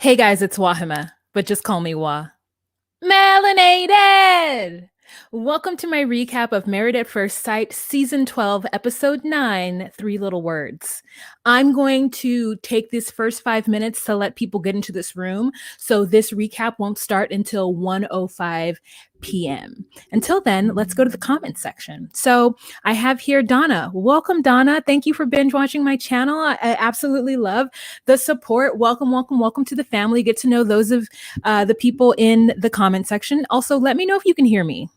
Hey guys, it's Wahima, but just call me Wah. Melanated! Welcome to my recap of Married at First Sight, Season 12, Episode 9, Three Little Words. I'm going to take these first 5 minutes to let people get into this room, so this recap won't start until 1:05 p.m. Until then, let's go to the comment section. So I have here Donna. Welcome, Donna. Thank you for binge watching my channel. I absolutely love the support. Welcome, welcome, welcome to the family. Get to know those of the people in the comment section. Also, let me know if you can hear me.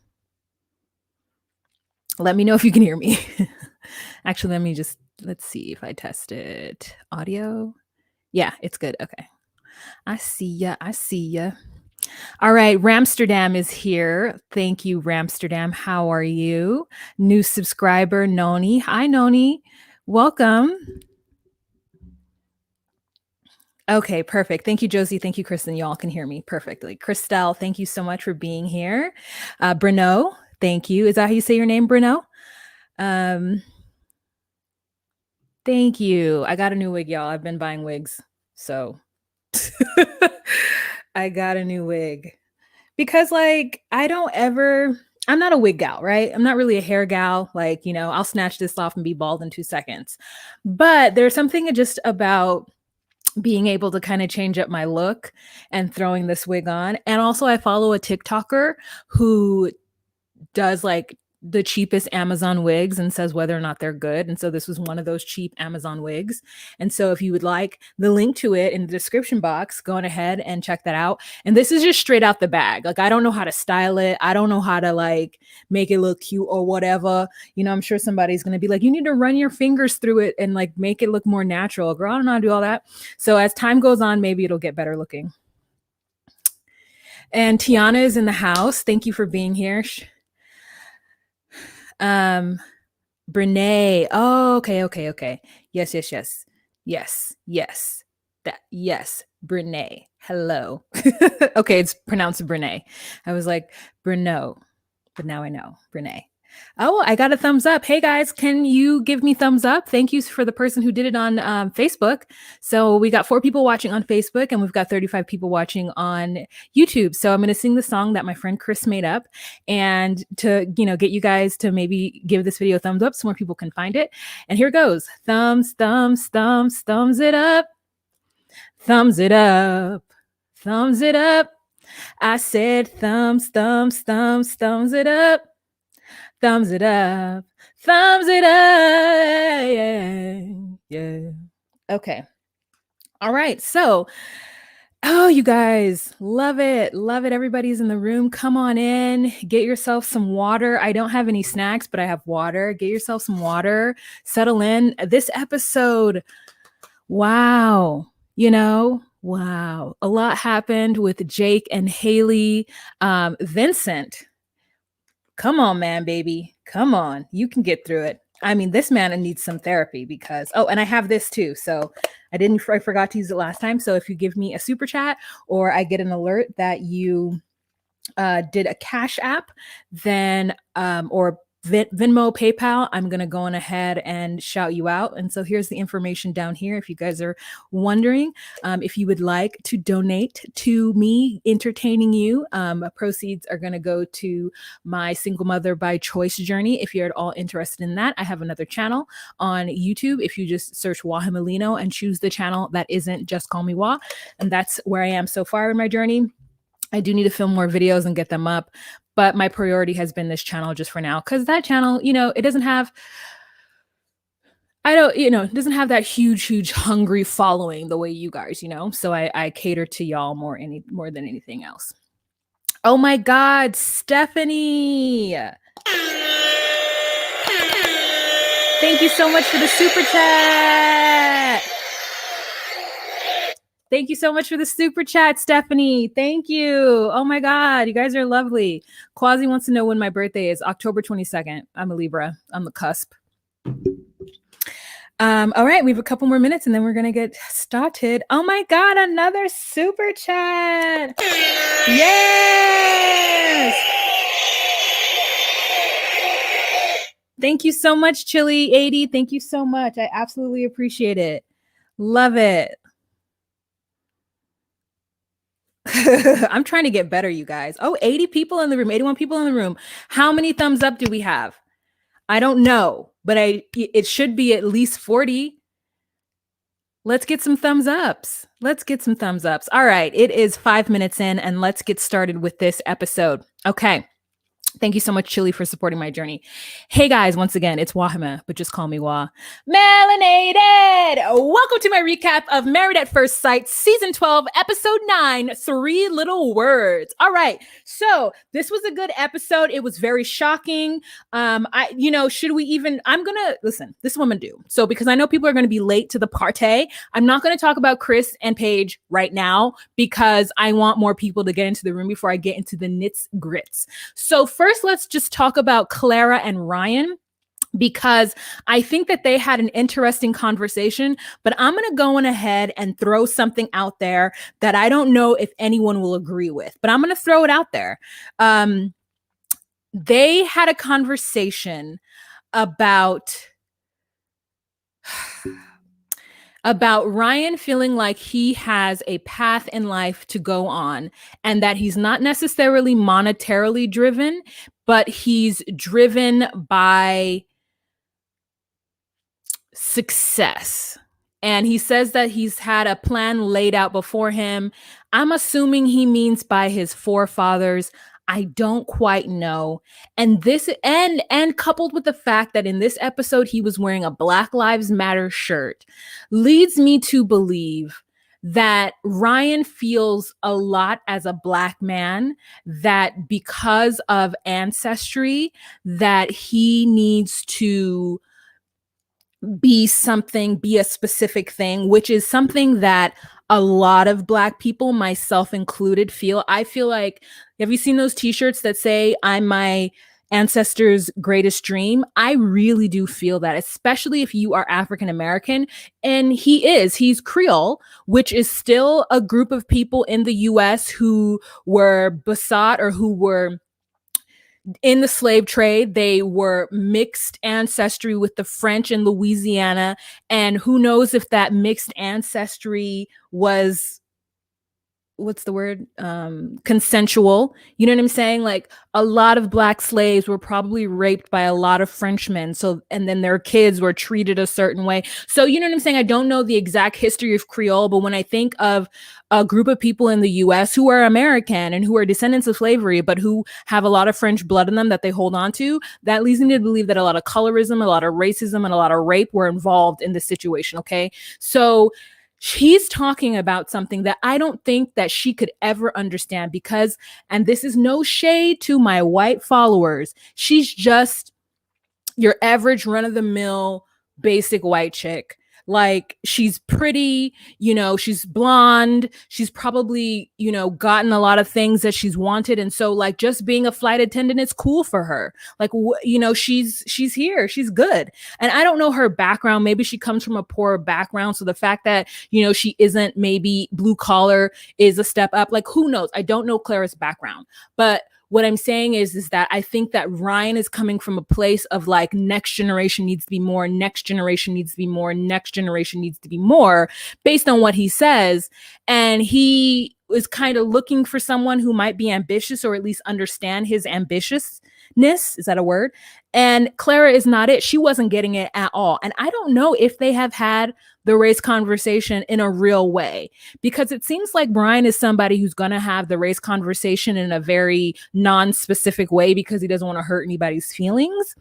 Let me know if you can hear me. Actually, let's see if I test it. Audio. Yeah, it's good. Okay. I see ya. I see ya. All right, Ramsterdam is here. Thank you, Ramsterdam. How are you? New subscriber, Noni. Hi, Noni. Welcome. Okay, perfect. Thank you, Josie. Thank you, Kristen. Y'all can hear me perfectly. Christelle, thank you so much for being here. Bruno, thank you. Is that how you say your name, Bruno? Thank you. I got a new wig, y'all. I've been buying wigs. So I got a new wig because I'm not a wig gal, right? I'm not really a hair gal. I'll snatch this off and be bald in 2 seconds. But there's something just about being able to kind of change up my look and throwing this wig on. And also I follow a TikToker who does the cheapest Amazon wigs and says whether or not they're good. And so this was one of those cheap Amazon wigs. And so if you would like the link to it in the description box, go on ahead and check that out. And this is just straight out the bag. I don't know how to style it. I don't know how to make it look cute or whatever. I'm sure somebody's going to be like, you need to run your fingers through it and make it look more natural. Girl, I don't know how to do all that. So as time goes on, maybe it'll get better looking. And Tiana is in the house. Thank you for being here. Brene. Oh, okay. Yes. Yes. Brene. Hello. Okay, it's pronounced Brene. I was like, Bruno, but now I know. Brene. Oh, I got a thumbs up. Hey guys, can you give me thumbs up? Thank you for the person who did it on Facebook. So we got 4 people watching on Facebook and we've got 35 people watching on YouTube. So I'm going to sing the song that my friend Chris made up and to, get you guys to maybe give this video a thumbs up so more people can find it. And here goes. Thumbs it up. Thumbs it up. Thumbs it up. I said thumbs it up. Thumbs it up. Thumbs it up. Yeah. Okay. All right. So, you guys, love it. Love it. Everybody's in the room. Come on in. Get yourself some water. I don't have any snacks, but I have water. Get yourself some water. Settle in. This episode, wow. Wow. A lot happened with Jake and Haley. Vincent. Come on, man, baby. Come on. You can get through it. I mean, this man needs some therapy because, and I have this too. So I forgot to use it last time. So if you give me a super chat or I get an alert that you did a Cash App, then, or Venmo, PayPal, I'm going to go on ahead and shout you out. And so here's the information down here. If you guys are wondering, if you would like to donate to me entertaining you, proceeds are going to go to my single mother by choice journey. If you're at all interested in that, I have another channel on YouTube. If you just search Wahima Lino and choose the channel that isn't Just Call Me Wah, and that's where I am so far in my journey. I do need to film more videos and get them up, but my priority has been this channel just for now. Cause that channel, it doesn't have, it doesn't have that huge hungry following the way you guys, so I cater to y'all more than anything else. Oh my God, Stephanie. Thank you so much for the super chat. Thank you so much for the super chat, Stephanie. Thank you. Oh my God, you guys are lovely. Quasi wants to know when my birthday is. October 22nd. I'm a Libra. I'm the cusp. All right, we have a couple more minutes and then we're gonna get started. Oh my God, another super chat. Yes. Thank you so much, Chili80. Thank you so much. I absolutely appreciate it. Love it. I'm trying to get better, you guys. Oh, 80 people in the room, 81 people in the room. How many thumbs up do we have? I don't know, but it should be at least 40. Let's get some thumbs ups. Let's get some thumbs ups. All right, it is 5 minutes in, and let's get started with this episode. Okay. Thank you so much, Chili, for supporting my journey. Hey guys, once again, it's Wahima, but just call me Wah. Melanated! Welcome to my recap of Married at First Sight, Season 12, Episode 9, Three Little Words. All right, so this was a good episode. It was very shocking. I'm gonna, listen, this is what I'm gonna do. So because I know people are gonna be late to the party, I'm not gonna talk about Chris and Paige right now because I want more people to get into the room before I get into the nits grits. So first, let's just talk about Clara and Ryan, because I think that they had an interesting conversation, but I'm going to go on ahead and throw something out there that I don't know if anyone will agree with, but I'm going to throw it out there. They had a conversation about Ryan feeling like he has a path in life to go on and that he's not necessarily monetarily driven, but he's driven by success. And he says that he's had a plan laid out before him. I'm assuming he means by his forefathers. I don't quite know. And this and coupled with the fact that in this episode he was wearing a Black Lives Matter shirt leads me to believe that Ryan feels a lot as a Black man, that because of ancestry that he needs to be a specific thing, which is something that a lot of Black people, myself included, feel. I feel like, have you seen those t-shirts that say I'm my ancestors' greatest dream? I really do feel that, especially if you are African American. And he's Creole, which is still a group of people in the US who were besought or who were in the slave trade. They were mixed ancestry with the French in Louisiana. And who knows if that mixed ancestry was, what's the word? Consensual. You know what I'm saying? Like, a lot of Black slaves were probably raped by a lot of Frenchmen. So, and then their kids were treated a certain way. So, you know what I'm saying? I don't know the exact history of Creole, but when I think of a group of people in the US who are American and who are descendants of slavery, but who have a lot of French blood in them that they hold on to, that leads me to believe that a lot of colorism, a lot of racism, and a lot of rape were involved in this situation. Okay. So she's talking about something that I don't think that she could ever understand because, and this is no shade to my white followers, she's just your average run-of-the-mill basic white chick. Like, she's pretty, she's blonde, she's probably, gotten a lot of things that she's wanted. And so, like, just being a flight attendant is cool for her. Like, she's here, she's good. And I don't know her background. Maybe she comes from a poor background. So the fact that, she isn't maybe blue collar is a step up. Like, who knows? I don't know Clara's background, but what I'm saying is that I think that Ryan is coming from a place of like, next generation needs to be more, next generation needs to be more, next generation needs to be more, based on what he says. And he is kind of looking for someone who might be ambitious or at least understand his ambitiousness. Is that a word? And Clara is not it. She wasn't getting it at all. And I don't know if they have had the race conversation in a real way, because it seems like Brian is somebody who's going to have the race conversation in a very non-specific way because he doesn't want to hurt anybody's feelings.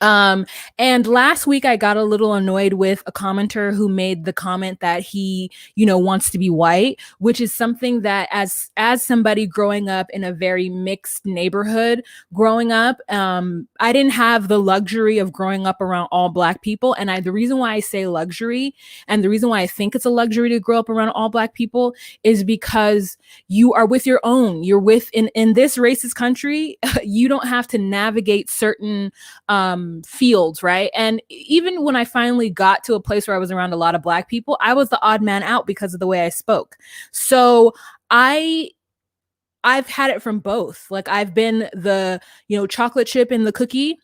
And last week I got a little annoyed with a commenter who made the comment that he, wants to be white, which is something that as somebody growing up in a very mixed neighborhood growing up, I didn't have the luxury of growing up around all Black people. And the reason why I say luxury and the reason why I think it's a luxury to grow up around all Black people is because you are with your own, you're with in this racist country, you don't have to navigate certain, fields, right? And even when I finally got to a place where I was around a lot of Black people, I was the odd man out because of the way I spoke. So I've had it from both. Like, I've been the, chocolate chip in the cookie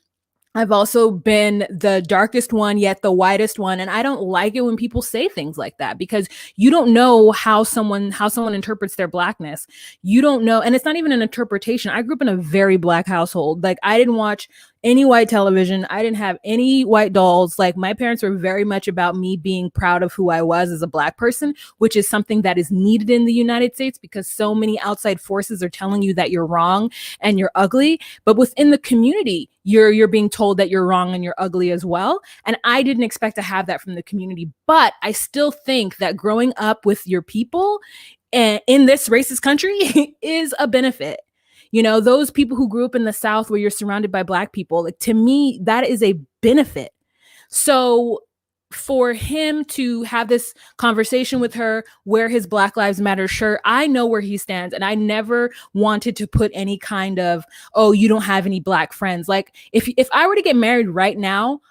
I've also been the darkest one, yet the whitest one. And I don't like it when people say things like that, because you don't know how someone interprets their blackness. You don't know. And it's not even an interpretation. I grew up in a very black household. Like, I didn't watch any white television. I didn't have any white dolls. Like, my parents were very much about me being proud of who I was as a black person, which is something that is needed in the United States, because so many outside forces are telling you that you're wrong and you're ugly. But within the community, you're being told that you're wrong and you're ugly as well. And I didn't expect to have that from the community. But I still think that growing up with your people in this racist country is a benefit. You know, those people who grew up in the South where you're surrounded by black people, like, to me, that is a benefit. So for him to have this conversation with her, wear his Black Lives Matter shirt, I know where he stands. And I never wanted to put any kind of, oh, you don't have any black friends. Like, if I were to get married right now,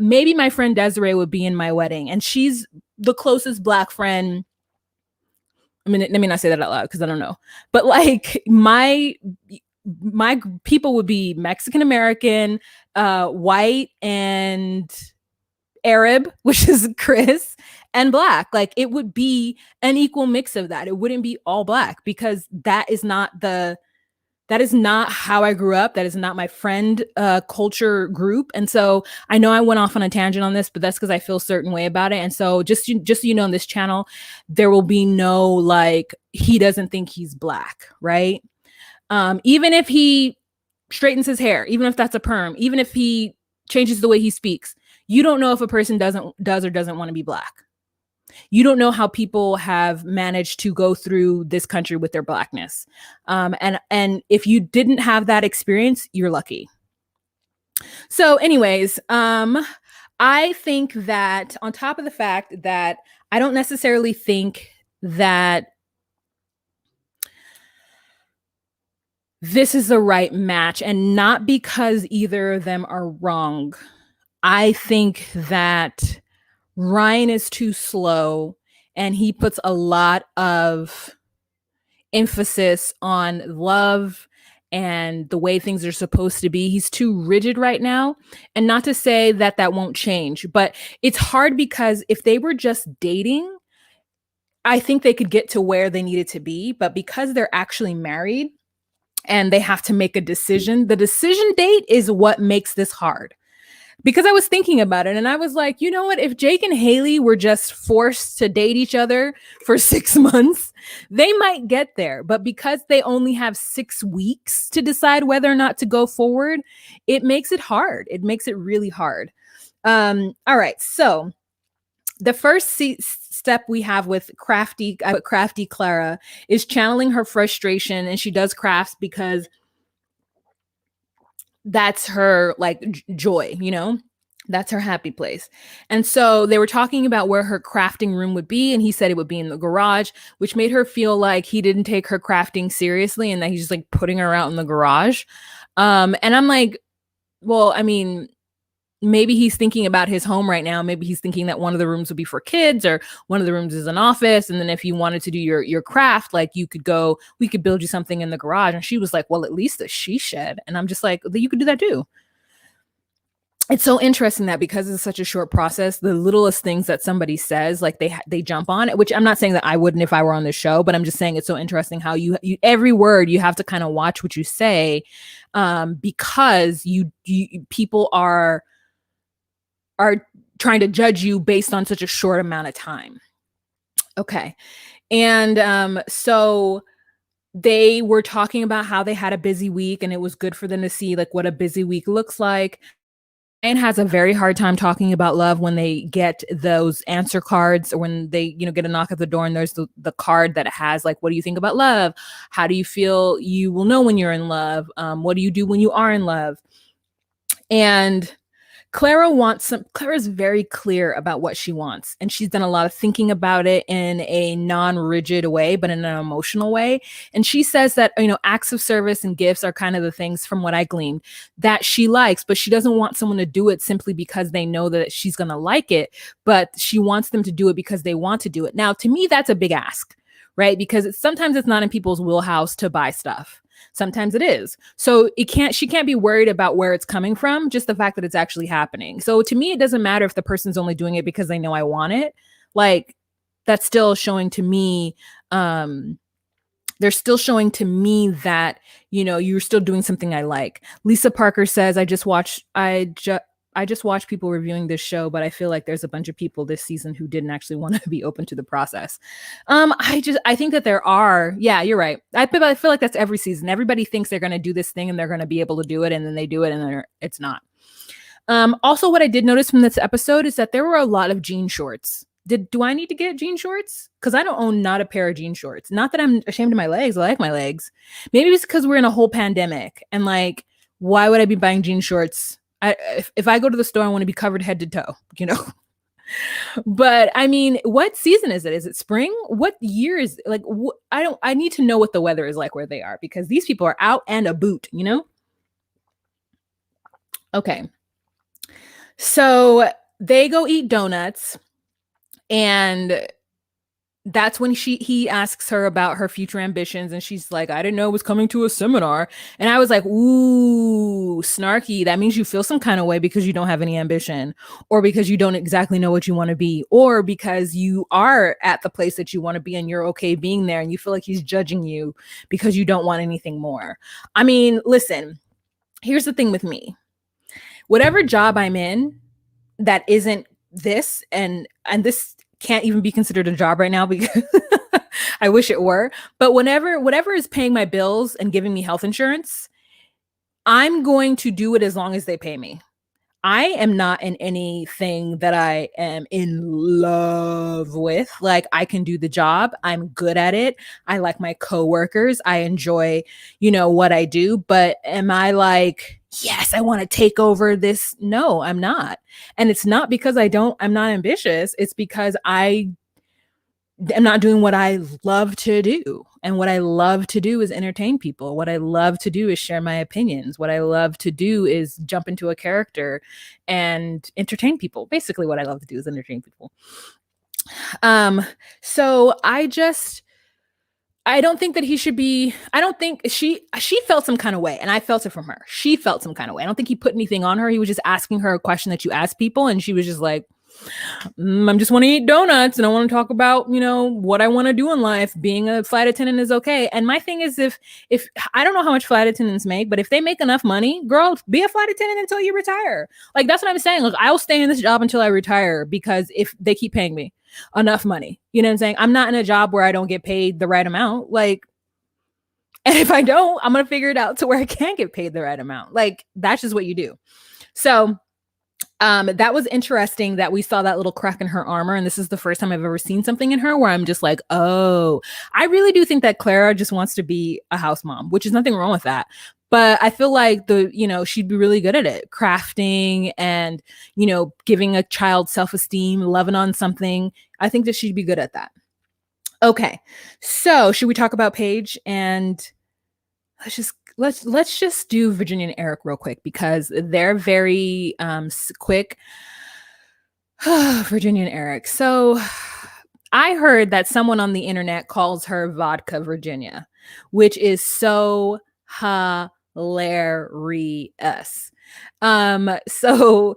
maybe my friend Desiree would be in my wedding, and she's the closest black friend. I mean, let me not say that out loud because I don't know. But like, my people would be Mexican American, white, and Arab, which is Chris, and black. Like, it would be an equal mix of that. It wouldn't be all black, because that is not how I grew up. That is not my friend culture group. And so I know I went off on a tangent on this, but that's because I feel a certain way about it. And so just so you know, on this channel, there will be no like, he doesn't think he's black, right? Even if he straightens his hair, even if that's a perm, even if he changes the way he speaks, you don't know if a person does or doesn't want to be black. You don't know how people have managed to go through this country with their blackness. And if you didn't have that experience, you're lucky. So anyways, I think that on top of the fact that I don't necessarily think that this is the right match, and not because either of them are wrong. I think that Ryan is too slow, and he puts a lot of emphasis on love and the way things are supposed to be. He's too rigid right now. And not to say that that won't change, but it's hard because if they were just dating, I think they could get to where they needed to be. But because they're actually married and they have to make a decision, the decision date is what makes this hard. Because I was thinking about it and I was like, you know what? If Jake and Haley were just forced to date each other for 6 months, they might get there. But because they only have 6 weeks to decide whether or not to go forward, it makes it hard. It makes it really hard. All right. So the first step we have with crafty Clara is channeling her frustration. And she does crafts because that's her like joy, you know? That's her happy place. And so they were talking about where her crafting room would be. And he said it would be in the garage, which made her feel like he didn't take her crafting seriously and that he's just like putting her out in the garage. And I'm like, well, I mean, maybe he's thinking about his home right now. Maybe he's thinking that one of the rooms would be for kids or one of the rooms is an office. And then if you wanted to do your craft, like we could build you something in the garage. And she was like, well, at least a she shed. And I'm just like, you could do that too. It's so interesting that because it's such a short process, the littlest things that somebody says, like they jump on it, which I'm not saying that I wouldn't if I were on the show, but I'm just saying it's so interesting how you every word you have to kind of watch what you say, because you people are trying to judge you based on such a short amount of time. Okay. And so they were talking about how they had a busy week and it was good for them to see like what a busy week looks like. Ryan has a very hard time talking about love when they get those answer cards or when they, get a knock at the door and there's the card that has like, what do you think about love? How do you feel you will know when you're in love? What do you do when you are in love? And Clara's very clear about what she wants. And she's done a lot of thinking about it in a non-rigid way, but in an emotional way. And she says that, acts of service and gifts are kind of the things from what I gleaned that she likes, but she doesn't want someone to do it simply because they know that she's going to like it, but she wants them to do it because they want to do it. Now, to me, that's a big ask, right? Because sometimes it's not in people's wheelhouse to buy stuff. Sometimes it is. So she can't be worried about where it's coming from, just the fact that it's actually happening. So to me, it doesn't matter if the person's only doing it because they know I want it. Like, that's still showing to me, they're still showing to me that, you're still doing something I like. Lisa Parker says, I just watched people reviewing this show, but I feel like there's a bunch of people this season who didn't actually want to be open to the process. I think that there are. Yeah, you're right. I feel like that's every season. Everybody thinks they're going to do this thing and they're going to be able to do it, and then they do it and it's not. Also, what I did notice from this episode is that there were a lot of jean shorts. Do I need to get jean shorts? Because I don't own not a pair of jean shorts. Not that I'm ashamed of my legs. I like my legs. Maybe it's because we're in a whole pandemic and like, why would I be buying jean shorts? If I go to the store, I want to be covered head to toe, But I mean, what season is it? Is it spring? What year is it? Like? I need to know what the weather is like where they are, because these people are out and about, Okay. So they go eat donuts, and that's when he asks her about her future ambitions, and she's like, I didn't know it was coming to a seminar. And I was like, ooh, snarky. That means you feel some kind of way because you don't have any ambition, or because you don't exactly know what you want to be, or because you are at the place that you want to be and you're okay being there, and you feel like he's judging you because you don't want anything more. I mean, listen, here's the thing with me. Whatever job I'm in that isn't this, and this can't even be considered a job right now because I wish it were, but whatever is paying my bills and giving me health insurance, I'm going to do it as long as they pay me. I am not in anything that I am in love with. Like, I can do the job. I'm good at it. I like my coworkers. I enjoy, what I do. But am I like, yes, I want to take over this? No, I'm not. And it's not because I'm not ambitious. It's because I am not doing what I love to do. And what I love to do is entertain people. What I love to do is share my opinions. What I love to do is jump into a character and entertain people. Basically, what I love to do is entertain people. So I don't think that he should be, I don't think she felt some kind of way, and I felt it from her. She felt some kind of way. I don't think he put anything on her. He was just asking her a question that you ask people, and she was just like, I just want to eat donuts and I want to talk about, what I want to do in life. Being a flight attendant is okay. And my thing is, if I don't know how much flight attendants make, but if they make enough money, girl, be a flight attendant until you retire. Like, that's what I'm saying. Like, I'll stay in this job until I retire, because if they keep paying me enough money, you know what I'm saying? I'm not in a job where I don't get paid the right amount. Like, and if I don't, I'm going to figure it out to where I can get paid the right amount. Like, that's just what you do. So that was interesting that we saw that little crack in her armor. And this is the first time I've ever seen something in her where I'm just like, oh, I really do think that Clara just wants to be a house mom, which is nothing wrong with that. But I feel like she'd be really good at it, crafting and, giving a child self-esteem, loving on something. I think that she'd be good at that. Okay. So should we talk about Paige? And let's just do Virginia and Eric real quick, because they're very quick. Virginia and Eric. So I heard that someone on the internet calls her Vodka Virginia, which is so hilarious. So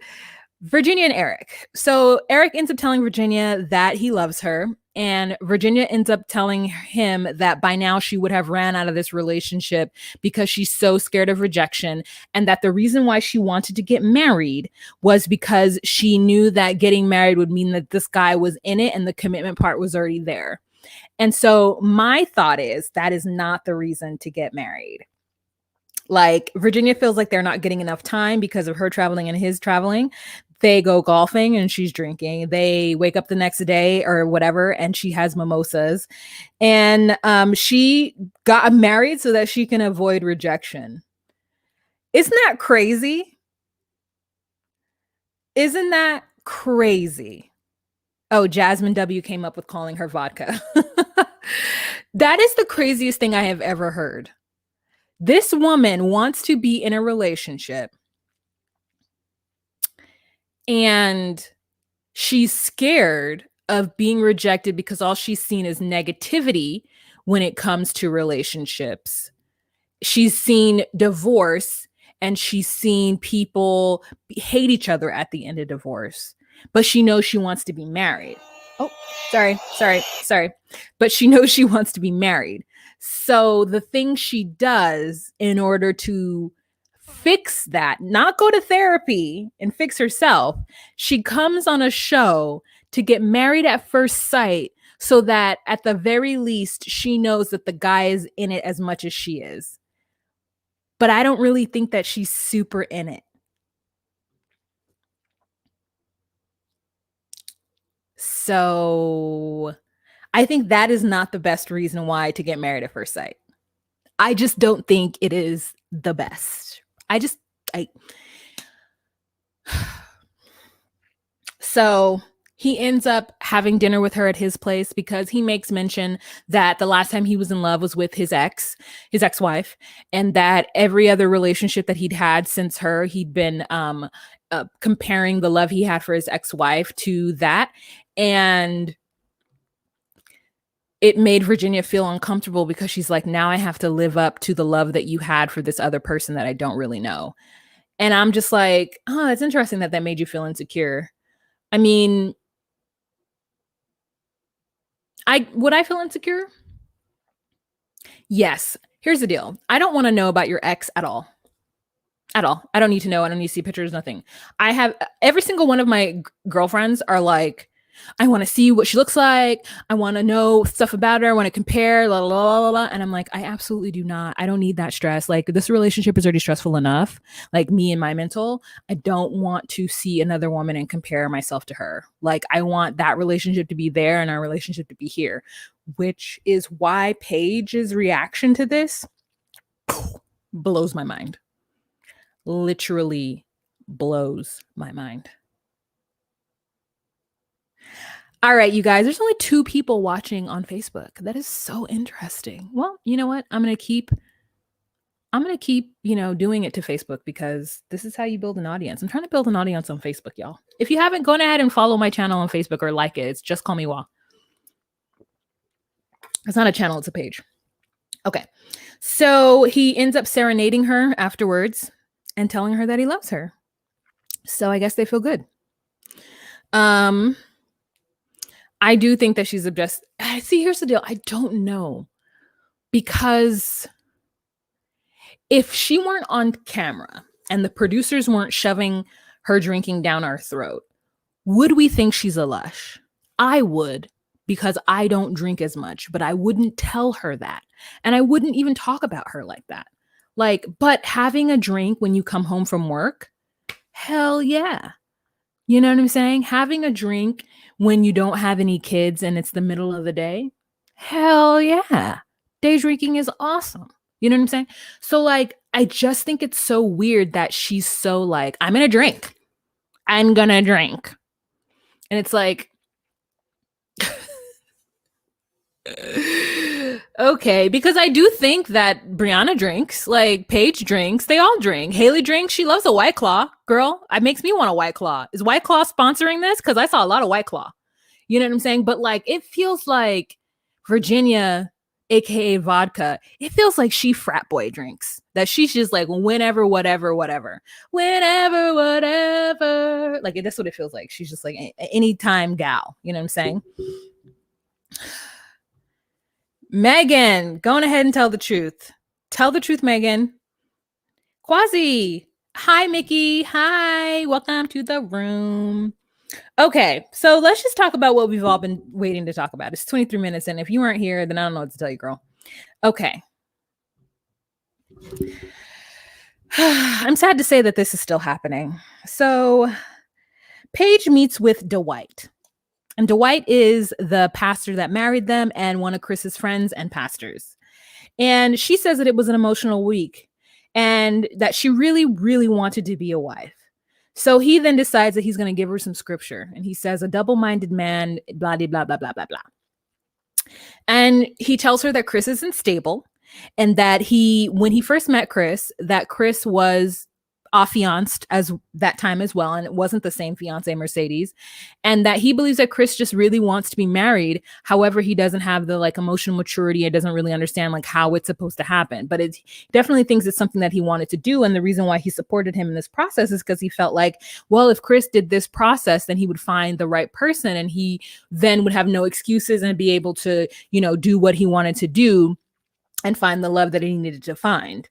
Virginia and Eric. So Eric ends up telling Virginia that he loves her, and Virginia ends up telling him that by now she would have ran out of this relationship because she's so scared of rejection, and that the reason why she wanted to get married was because she knew that getting married would mean that this guy was in it and the commitment part was already there. And so my thought is that is not the reason to get married. Like, Virginia feels like they're not getting enough time because of her traveling and his traveling. They go golfing and she's drinking. They wake up the next day or whatever, and she has mimosas. And she got married so that she can avoid rejection. Isn't that crazy? Isn't that crazy? Oh, Jasmine W came up with calling her vodka. That is the craziest thing I have ever heard. This woman wants to be in a relationship, and she's scared of being rejected because all she's seen is negativity when it comes to relationships. she's seen divorce and she's seen people hate each other at the end of divorce, but she knows she wants to be married. Oh, sorry. But she knows she wants to be married. So the thing she does in order to fix that, not go to therapy and fix herself, she comes on a show to get married at first sight so that at the very least she knows that the guy is in it as much as she is. But I don't really think that she's super in it. So I think that is not the best reason why to get married at first sight. I just don't think it is the best. So he ends up having dinner with her at his place because he makes mention that the last time he was in love was with his ex-wife, and that every other relationship that he'd had since her, he'd been comparing the love he had for his ex-wife to that. And it made Virginia feel uncomfortable because she's like, now I have to live up to the love that you had for this other person that I don't really know. And I'm just like, oh, it's interesting that made you feel insecure. I mean, would I feel insecure? Yes. Here's the deal. I don't want to know about your ex at all. At all. I don't need to know. I don't need to see pictures, nothing. I have every single one of my girlfriends are like, I want to see what she looks like. I want to know stuff about her. I want to compare, la, la, la, la, la. And I'm like, I absolutely do not. I don't need that stress. Like, this relationship is already stressful enough. Like, me and my mental, I don't want to see another woman and compare myself to her. Like, I want that relationship to be there and our relationship to be here, which is why Paige's reaction to this blows my mind. Literally blows my mind. All right, you guys, there's only 2 people watching on Facebook. That is so interesting. Well, you know what? I'm going to keep, doing it to Facebook because this is how you build an audience. I'm trying to build an audience on Facebook, y'all. If you haven't, go ahead and follow my channel on Facebook or like it. It's Just Call Me Wah. It's not a channel, it's a page. Okay. So he ends up serenading her afterwards and telling her that he loves her. So I guess they feel good. I do think that she's obsessed. See, here's the deal. I don't know. Because if she weren't on camera and the producers weren't shoving her drinking down our throat, would we think she's a lush? I would, because I don't drink as much, but I wouldn't tell her that. And I wouldn't even talk about her like that. Like, but having a drink when you come home from work, hell yeah. You know what I'm saying? Having a drink when you don't have any kids and it's the middle of the day, hell yeah. Day drinking is awesome. You know what I'm saying? So like, I just think it's so weird that she's so like, I'm gonna drink. And it's like, okay, because I do think that Brianna drinks, like Paige drinks, they all drink. Haley drinks, she loves a White Claw. Girl, it makes me want a White Claw. Is White Claw sponsoring this? Because I saw a lot of White Claw. You know what I'm saying? But like, it feels like Virginia, aka vodka, it feels like she frat boy drinks. That she's just like, whenever, whatever. Whenever, whatever. Like, that's what it feels like. She's just like anytime gal. You know what I'm saying? Megan, going ahead and tell the truth. Tell the truth, Megan. Quasi. Hi, Mickey. Hi. Welcome to the room. Okay, so let's just talk about what we've all been waiting to talk about. It's 23 minutes, and if you weren't here, then I don't know what to tell you, girl. Okay. I'm sad to say that this is still happening. So Paige meets with Dwight. And Dwight is the pastor that married them and one of Chris's friends and pastors. And she says that it was an emotional week and that she really, really wanted to be a wife. So he then decides that he's going to give her some scripture. And he says, a double-minded man, blah, blah, blah, blah, blah, blah, blah. And he tells her that Chris isn't stable and that when he first met Chris, that Chris was affianced as that time as well, and it wasn't the same fiance Mercedes, and that he believes that Chris just really wants to be married. However, he doesn't have the like emotional maturity. It doesn't really understand like how it's supposed to happen, but it definitely thinks it's something that he wanted to do. And the reason why he supported him in this process is because he felt like, well, if Chris did this process, then he would find the right person, and he then would have no excuses and be able to, you know, do what he wanted to do and find the love that he needed to find.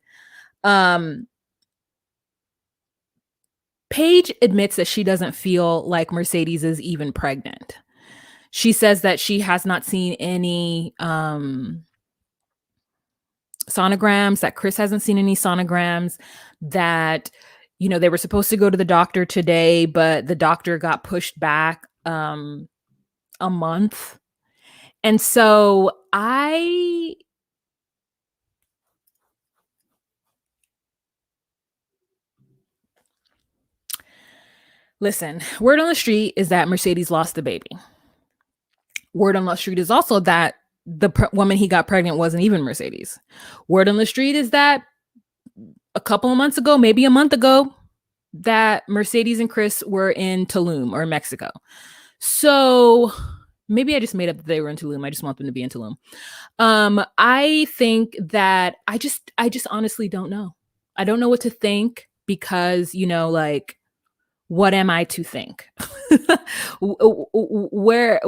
Paige admits that she doesn't feel like Mercedes is even pregnant. She says that she has not seen any sonograms, that Chris hasn't seen any sonograms, that, you know, they were supposed to go to the doctor today, but the doctor got pushed back a month. And so listen, word on the street is that Mercedes lost the baby. Word on the street is also that the woman he got pregnant wasn't even Mercedes. Word on the street is that a couple of months ago, maybe a month ago, that Mercedes and Chris were in Tulum or Mexico. So maybe I just made up that they were in Tulum. I just want them to be in Tulum. I think that I just honestly don't know. I don't know what to think because, you know, like, what am I to think? Where,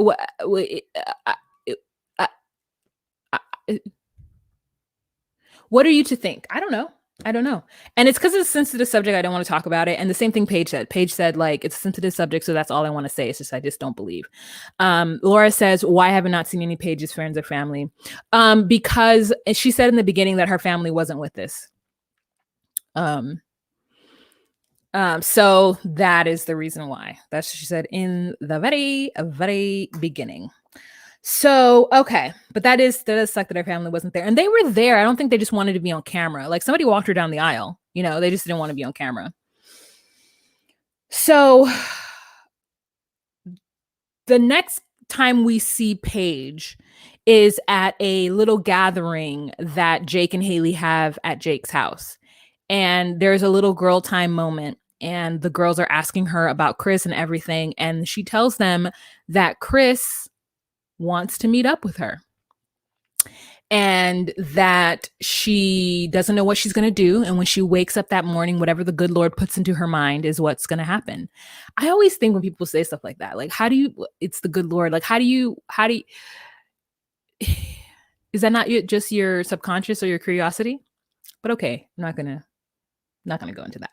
what are you to think? I don't know. And it's because it's a sensitive subject. I don't want to talk about it. And the same thing Paige said. Paige said, like, it's a sensitive subject, so that's all I want to say. It's just I just don't believe. Laura says, why have I not seen any Paige's friends or family? Because she said in the beginning that her family wasn't with this. So that is the reason why. That's what she said in the very, very beginning. So, okay. But that does suck that her family wasn't there. And they were there. I don't think they just wanted to be on camera. Like, somebody walked her down the aisle. You know, they just didn't want to be on camera. So the next time we see Paige is at a little gathering that Jake and Haley have at Jake's house. And there's a little girl time moment. And the girls are asking her about Chris and everything. And she tells them that Chris wants to meet up with her. And that she doesn't know what she's going to do. And when she wakes up that morning, whatever the good Lord puts into her mind is what's going to happen. I always think when people say stuff like that, like, it's the good Lord. Like, how do you, is that not just your subconscious or your curiosity? But okay, I'm not going to go into that.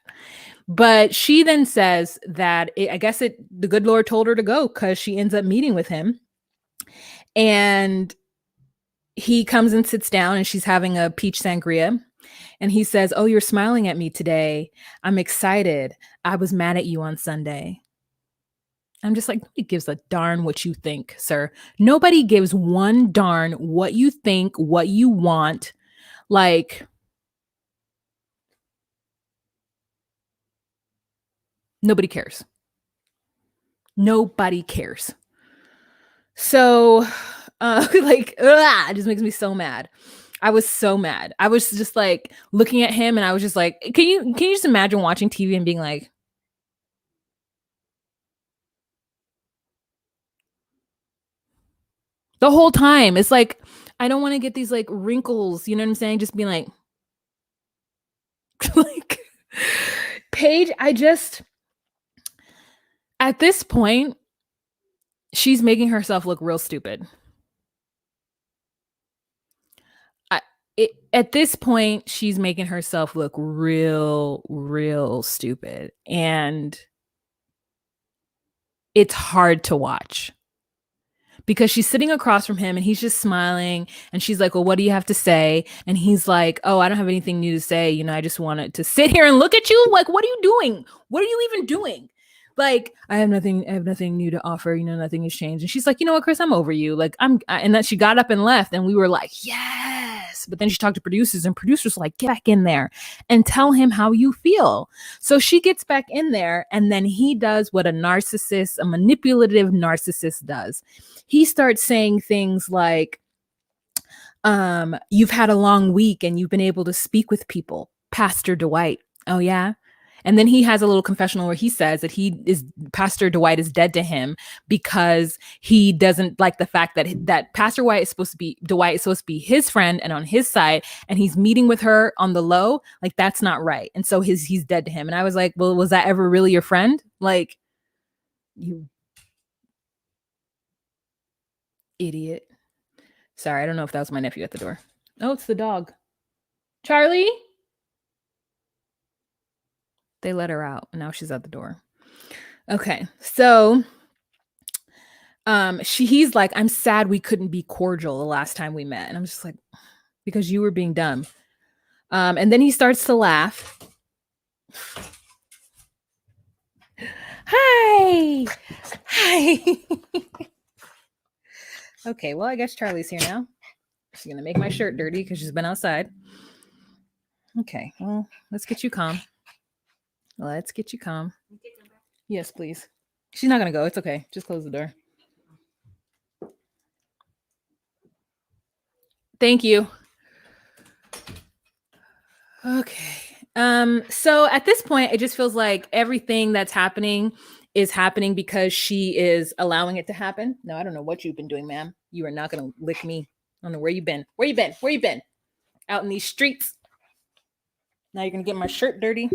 But she then says that the good Lord told her to go because she ends up meeting with him. And he comes and sits down and she's having a peach sangria. And he says, oh, you're smiling at me today. I'm excited. I was mad at you on Sunday. I'm just like, nobody gives a darn what you think, sir. Nobody gives one darn what you think, what you want. Like, nobody cares. Nobody cares. So, it just makes me so mad. I was so mad. I was just like looking at him and I was just like, can you just imagine watching TV and being like, the whole time, it's like, I don't want to get these like wrinkles, you know what I'm saying? Just being like, like, Paige, at this point, she's making herself look real stupid. At this point, she's making herself look real stupid. And it's hard to watch. Because she's sitting across from him and he's just smiling. And she's like, well, what do you have to say? And he's like, oh, I don't have anything new to say. You know, I just wanted to sit here and look at you. Like, what are you doing? What are you even doing? Like, I have nothing new to offer. You know, nothing has changed. And she's like, you know what, Chris, I'm over you. Like, and then she got up and left and we were like, yes. But then she talked to producers and producers were like, get back in there and tell him how you feel. So she gets back in there and then he does what a manipulative narcissist does. He starts saying things like, you've had a long week and you've been able to speak with people. Pastor Dwight. Oh, yeah. And then he has a little confessional where he says that Pastor Dwight is dead to him because he doesn't like the fact that Pastor Dwight is supposed to be his friend and on his side, and he's meeting with her on the low. Like, that's not right. And so he's dead to him. And I was like, well, was that ever really your friend? Like, you idiot. Sorry, I don't know if that was my nephew at the door. Oh, it's the dog. Charlie? They let her out, and now she's at the door. Okay, so he's like, I'm sad we couldn't be cordial the last time we met. And I'm just like, because you were being dumb. And then he starts to laugh. Hi. Okay, well, I guess Charlie's here now. She's gonna make my shirt dirty because she's been outside. Okay, well, let's get you calm. Yes, please. She's not gonna go. It's okay. Just close the door. Thank you. Okay. So at this point, it just feels like everything that's happening is happening because she is allowing it to happen. No, I don't know what you've been doing, ma'am. You are not gonna lick me. I don't know where you've been. Where you been? Out in these streets. Now you're gonna get my shirt dirty.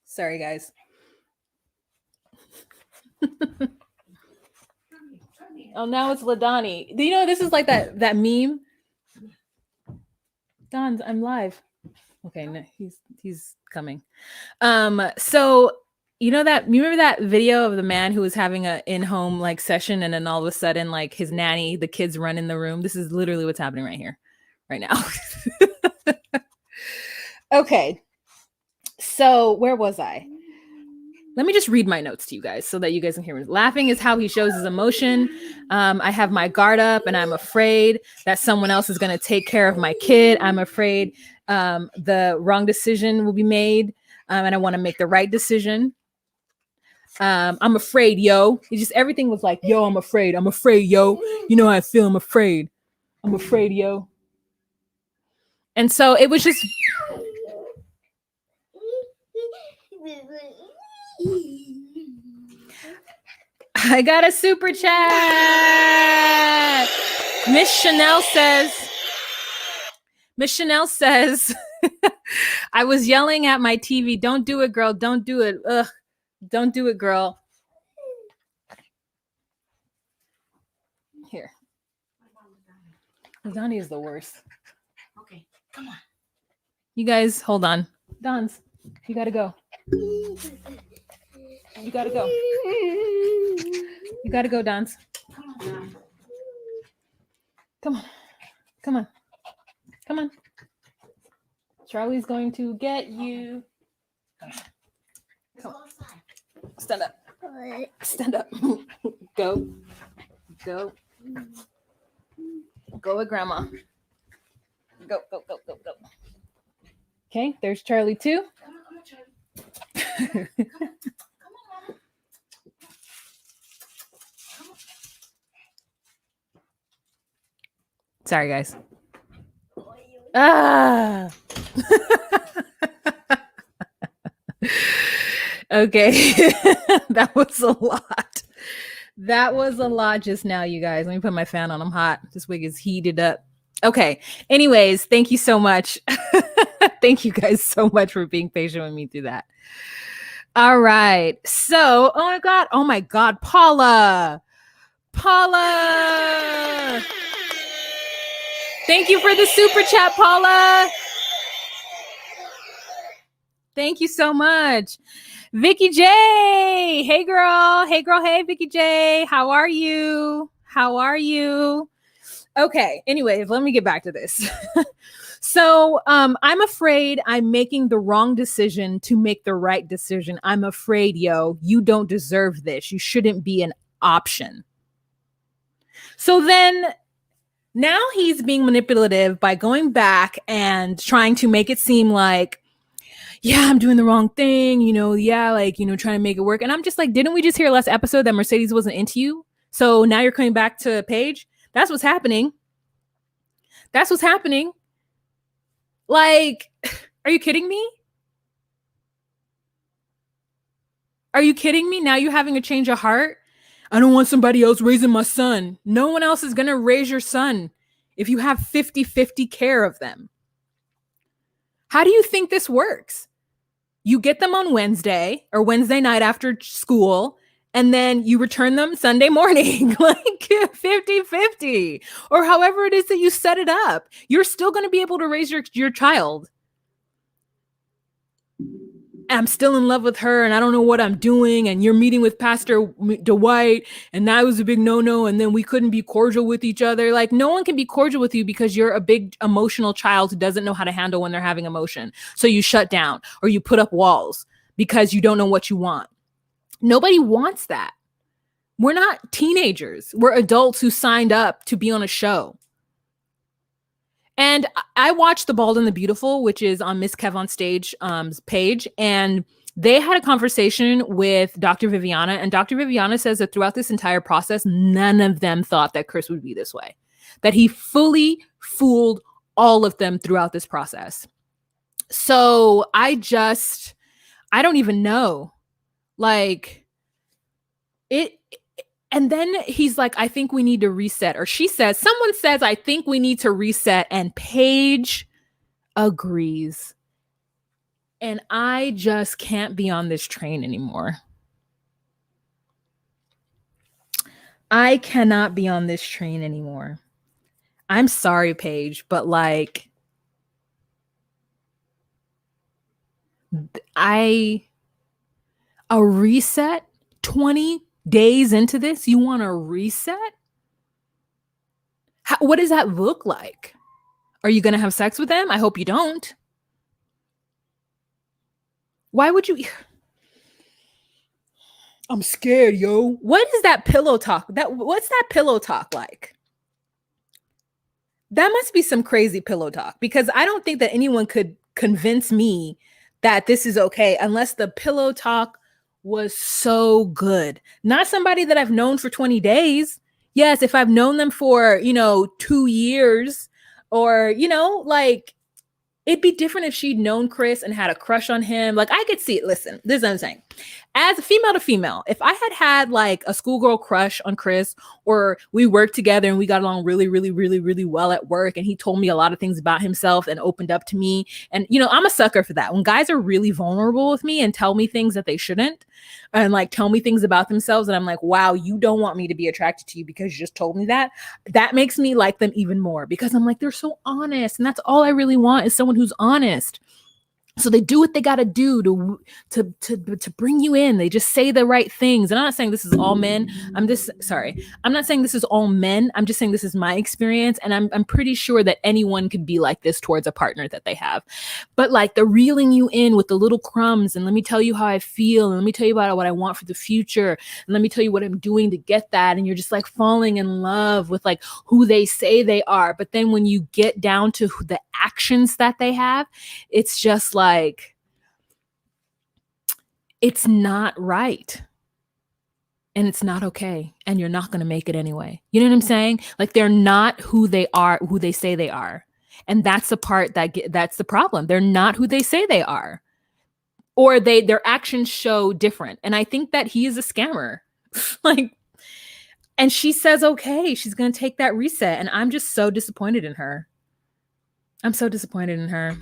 Sorry, guys. Oh, now it's Ladani. Do you know this is like that meme? Don, I'm live. Okay, no, he's coming. So you remember that video of the man who was having a in-home like session, and then all of a sudden, like, his nanny, the kids run in the room. This is literally what's happening right here, right now. Okay. So where was I? Let me just read my notes to you guys so that you guys can hear me. Laughing is how he shows his emotion. I have my guard up, and I'm afraid that someone else is going to take care of my kid. I'm afraid the wrong decision will be made, and I want to make the right decision. I'm afraid, yo. It's just everything was like, yo, I'm afraid, yo. You know how I feel, I'm afraid, yo. And so it was just... I got a super chat. Miss Chanel says, I was yelling at my TV. Don't do it, girl. Don't do it. Ugh. Don't do it, girl. Here. Donnie is the worst. Okay, come on. You guys, hold on. Dons, you gotta go. You gotta go. You gotta go, Dons. Come on. Come on. Come on. Charlie's going to get you. Come on. Stand up. Stand up. Go. Go. Go with Grandma. Go, go, go, go, go. Okay, there's Charlie too. Come on, Charlie. Come on, Mama. Sorry, guys. Ah. Okay. That was a lot. That was a lot just now, you guys. Let me put my fan on. I'm hot. This wig is heated up. Okay. Anyways, thank you so much. Thank you guys so much for being patient with me through that. All right. So, oh my God, Paula. Thank you for the super chat, Paula. Thank you so much. Vicky J. Hey, girl. Hey, Vicky J. How are you? Okay. Anyways, let me get back to this. So I'm afraid I'm making the wrong decision to make the right decision. I'm afraid, yo, you don't deserve this. You shouldn't be an option. So then now he's being manipulative by going back and trying to make it seem like, yeah, I'm doing the wrong thing, trying to make it work. And I'm just like, didn't we just hear last episode that Mercedes wasn't into you? So now you're coming back to Paige? That's what's happening. Like, are you kidding me? Are you kidding me? Now you're having a change of heart? I don't want somebody else raising my son. No one else is going to raise your son if you have 50-50 care of them. How do you think this works? You get them on Wednesday or Wednesday night after school, and then you return them Sunday morning, like 50-50, or however it is that you set it up. You're still going to be able to raise your child. I'm still in love with her and I don't know what I'm doing. And you're meeting with Pastor Dwight and that was a big no-no. And then we couldn't be cordial with each other. Like, no one can be cordial with you because you're a big emotional child who doesn't know how to handle when they're having emotion. So you shut down or you put up walls because you don't know what you want. Nobody wants that. We're not teenagers. We're adults who signed up to be on a show. And I watched The Bald and the Beautiful, which is on Miss Kev on Stage page. And they had a conversation with Dr. Viviana. And Dr. Viviana says that throughout this entire process, none of them thought that Chris would be this way. That he fully fooled all of them throughout this process. So I don't even know. Like, and then he's like, I think we need to reset. Or someone says, I think we need to reset. And Paige agrees. And I just can't be on this train anymore. I cannot be on this train anymore. I'm sorry, Paige, but like, a reset 20 days into this, you want to reset? What does that look like? Are you going to have sex with them? I hope you don't. Why would you? I'm scared, yo. What is that pillow talk? What's that pillow talk like? That must be some crazy pillow talk, because I don't think that anyone could convince me that this is okay unless the pillow talk was so good. Not somebody that I've known for 20 days. Yes, if I've known them for, 2 years or, like, it'd be different if she'd known Chris and had a crush on him. Like, I could see it. Listen, this is what I'm saying. As a female to female, if I had like a schoolgirl crush on Chris, or we worked together and we got along really, really, really, really well at work, and he told me a lot of things about himself and opened up to me. And, I'm a sucker for that. When guys are really vulnerable with me and tell me things that they shouldn't, and like tell me things about themselves, and I'm like, wow, you don't want me to be attracted to you because you just told me that. That makes me like them even more, because I'm like, they're so honest. And that's all I really want, is someone who's honest. So they do what they got to do to bring you in. They just say the right things. And I'm not saying this is all men. I'm not saying this is all men. I'm just saying this is my experience. And I'm pretty sure that anyone could be like this towards a partner that they have. But like, the reeling you in with the little crumbs, and let me tell you how I feel, and let me tell you about what I want for the future, and let me tell you what I'm doing to get that. And you're just like falling in love with like who they say they are. But then when you get down to the actions that they have, it's just like, it's not right. And it's not okay. And you're not going to make it anyway. You know what I'm saying? Like, they're not who they are, who they say they are. And that's the part that's the problem. They're not who they say they are. Or their actions show different. And I think that he is a scammer. Like, and she says, okay, she's going to take that reset. And I'm just so disappointed in her. I'm so disappointed in her.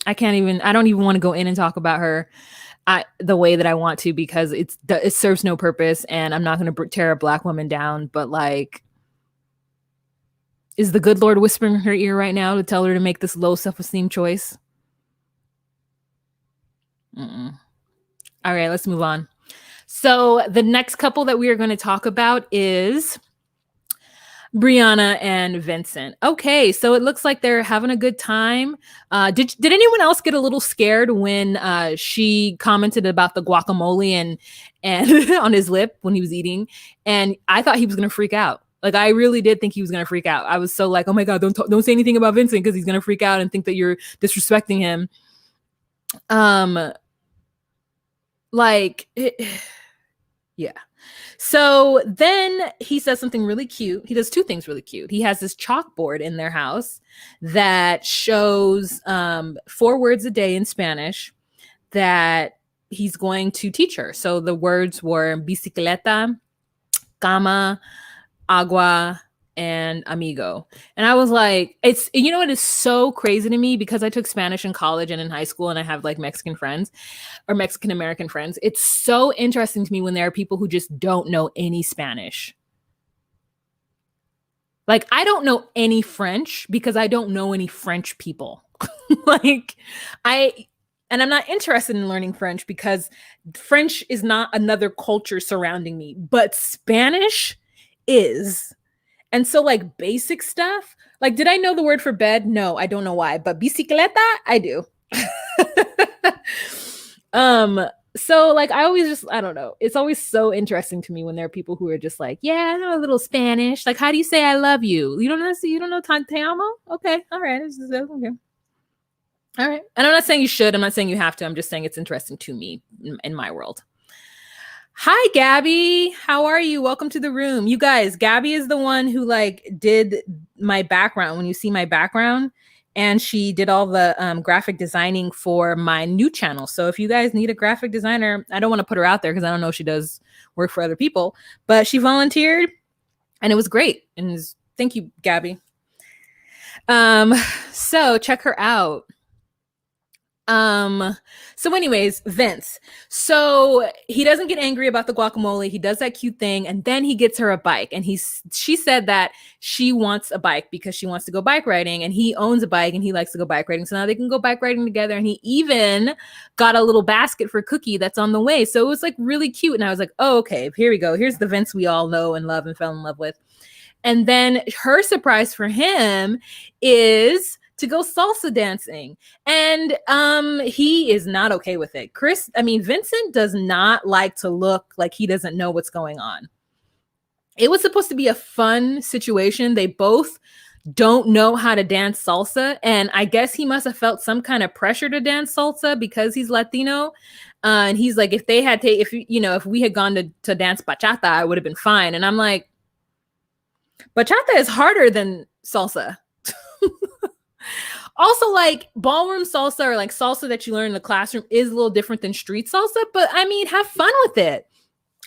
I don't even want to go in and talk about her the way that I want to, because it serves no purpose, and I'm not going to tear a Black woman down. But like, is the good Lord whispering in her ear right now to tell her to make this low self-esteem choice? All right, let's move on. So the next couple that we are going to talk about is Brianna and Vincent. Okay, so it looks like they're having a good time. Did anyone else get a little scared when she commented about the guacamole and on his lip when he was eating? And I thought he was gonna freak out. Like, I really did think he was gonna freak out. I was so like, oh my God, don't say anything about Vincent, because he's gonna freak out and think that you're disrespecting him. Yeah. So then he says something really cute. He does two things really cute. He has this chalkboard in their house that shows 4 words a day in Spanish that he's going to teach her. So the words were bicicleta, cama, agua, and amigo. And I was like, it's, you know, it is so crazy to me because I took Spanish in college and in high school, and I have like Mexican friends or Mexican American friends. It's so interesting to me when there are people who just don't know any Spanish. Like, I don't know any French because I don't know any French people. Like, and I'm not interested in learning French because French is not another culture surrounding me, but Spanish is. And so, like, basic stuff, like, did I know the word for bed? No, I don't know why, but bicicleta, I do. So like, I always just, I don't know. It's always so interesting to me when there are people who are just like, yeah, I know a little Spanish. Like, how do you say I love you? You don't know te amo? Okay. All right. Okay. All right. And I'm not saying you should. I'm not saying you have to. I'm just saying it's interesting to me in my world. Hi, Gabby. How are you? Welcome to the room. You guys, Gabby is the one who like did my background. When you see my background, and she did all the graphic designing for my new channel. So if you guys need a graphic designer, I don't want to put her out there because I don't know if she does work for other people, but she volunteered and it was great. And thank you, Gabby. So check her out. So anyways, Vince. So he doesn't get angry about the guacamole. He does that cute thing. And then he gets her a bike. And she said that she wants a bike because she wants to go bike riding. And he owns a bike and he likes to go bike riding. So now they can go bike riding together. And he even got a little basket for Cookie that's on the way. So it was like really cute. And I was like, oh, okay, here we go. Here's the Vince we all know and love and fell in love with. And then her surprise for him is to go salsa dancing. And he is not okay with it. Vincent does not like to look like he doesn't know what's going on. It was supposed to be a fun situation. They both don't know how to dance salsa. And I guess he must have felt some kind of pressure to dance salsa because he's Latino. And he's like, if we had gone to dance bachata, I would have been fine. And I'm like, bachata is harder than salsa. Also, like, ballroom salsa or like salsa that you learn in the classroom is a little different than street salsa, but I mean, have fun with it.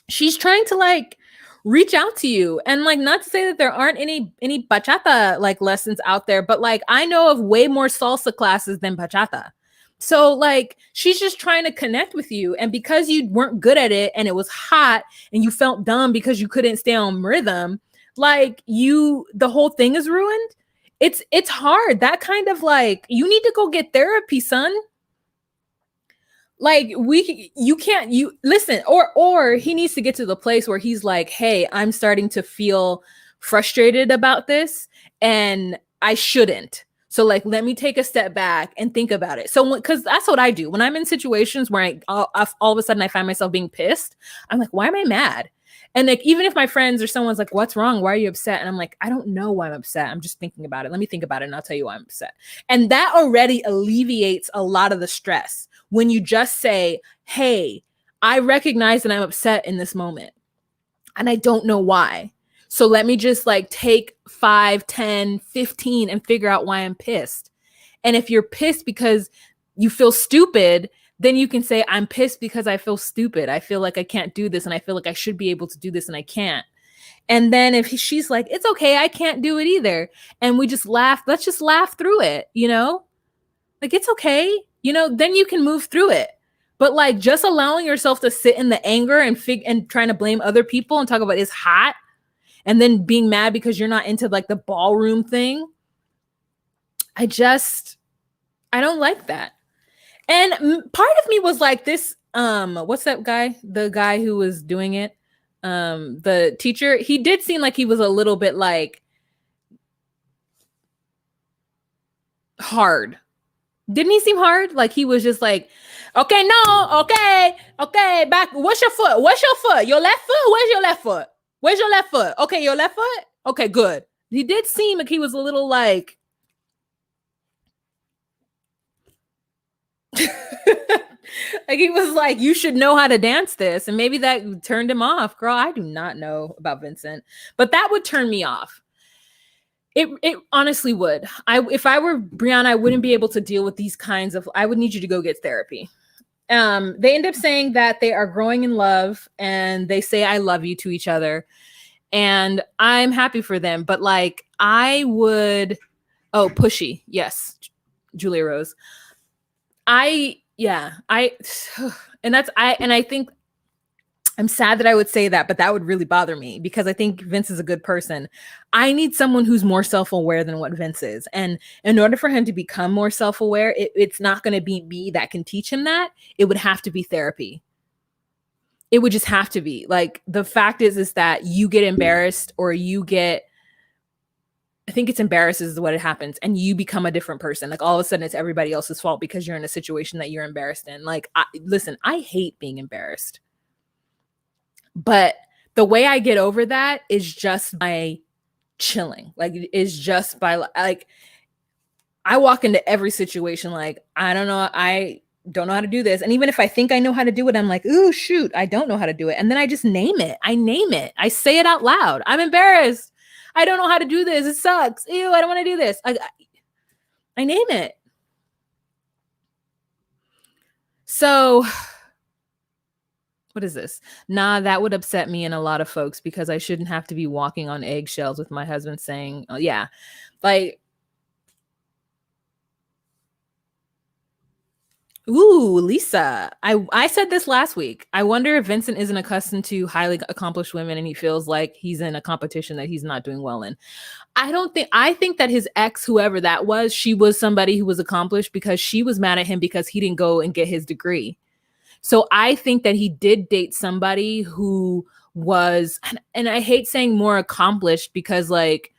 She's trying to like reach out to you, and like, not to say that there aren't any bachata like lessons out there, but like, I know of way more salsa classes than bachata. So like, she's just trying to connect with you, and because you weren't good at it and it was hot and you felt dumb because you couldn't stay on rhythm, like the whole thing is ruined. It's hard. That kind of like, you need to go get therapy, son. Like, listen, or he needs to get to the place where he's like, hey, I'm starting to feel frustrated about this and I shouldn't. So like, let me take a step back and think about it. So, because that's what I do when I'm in situations where all of a sudden I find myself being pissed. I'm like, why am I mad? And like, even if my friends or someone's like, what's wrong? Why are you upset? And I'm like, I don't know why I'm upset. I'm just thinking about it. Let me think about it and I'll tell you why I'm upset. And that already alleviates a lot of the stress when you just say, hey, I recognize that I'm upset in this moment and I don't know why. So let me just like take 5, 10, 15 and figure out why I'm pissed. And if you're pissed because you feel stupid, then you can say, I'm pissed because I feel stupid. I feel like I can't do this and I feel like I should be able to do this and I can't. And then if she's like, it's okay, I can't do it either. And we just laugh, let's just laugh through it, you know? Like, it's okay, you know, then you can move through it. But like, just allowing yourself to sit in the anger and trying to blame other people and talk about it's hot and then being mad because you're not into like the ballroom thing. I don't like that. And part of me was like this, what's that guy? The guy who was doing it, the teacher, he did seem like he was a little bit like hard. Didn't he seem hard? Like he was just like, okay, no, okay, back. What's your foot? Your left foot? Where's your left foot? Where's your left foot? Okay, your left foot? Okay, good. He did seem like he was a little like, like he was like, you should know how to dance this. And maybe that turned him off. Girl, I do not know about Vincent, but that would turn me off. It honestly would. If I were Brianna, I wouldn't be able to deal with these kinds of, I would need you to go get therapy. They end up saying that they are growing in love and they say I love you to each other. And I'm happy for them. But like I would, oh, pushy. Yes. Julia Rose. I think I'm sad that I would say that, but that would really bother me because I think Vince is a good person. I need someone who's more self-aware than what Vince is. And in order for him to become more self-aware, it's not going to be me that can teach him that. It would have to be therapy. It would just have to be. Like, the fact is that you get embarrassed or you get, I think it's embarrassed is what it happens, and you become a different person. Like, all of a sudden it's everybody else's fault because you're in a situation that you're embarrassed in. Like, listen, I hate being embarrassed. But the way I get over that is just by chilling. Like, it's just by, like, I walk into every situation like, I don't know how to do this. And even if I think I know how to do it, I'm like, ooh, shoot, I don't know how to do it. And then I just name it. I say it out loud. I'm embarrassed. I don't know how to do this. It sucks. Ew, I don't want to do this. I name it. So what is this? Nah, that would upset me and a lot of folks because I shouldn't have to be walking on eggshells with my husband saying, oh, yeah, like, ooh, Lisa. I said this last week. I wonder if Vincent isn't accustomed to highly accomplished women and he feels like he's in a competition that he's not doing well in. I think that his ex, whoever that was, she was somebody who was accomplished because she was mad at him because he didn't go and get his degree. So I think that he did date somebody who was, and I hate saying more accomplished because, like,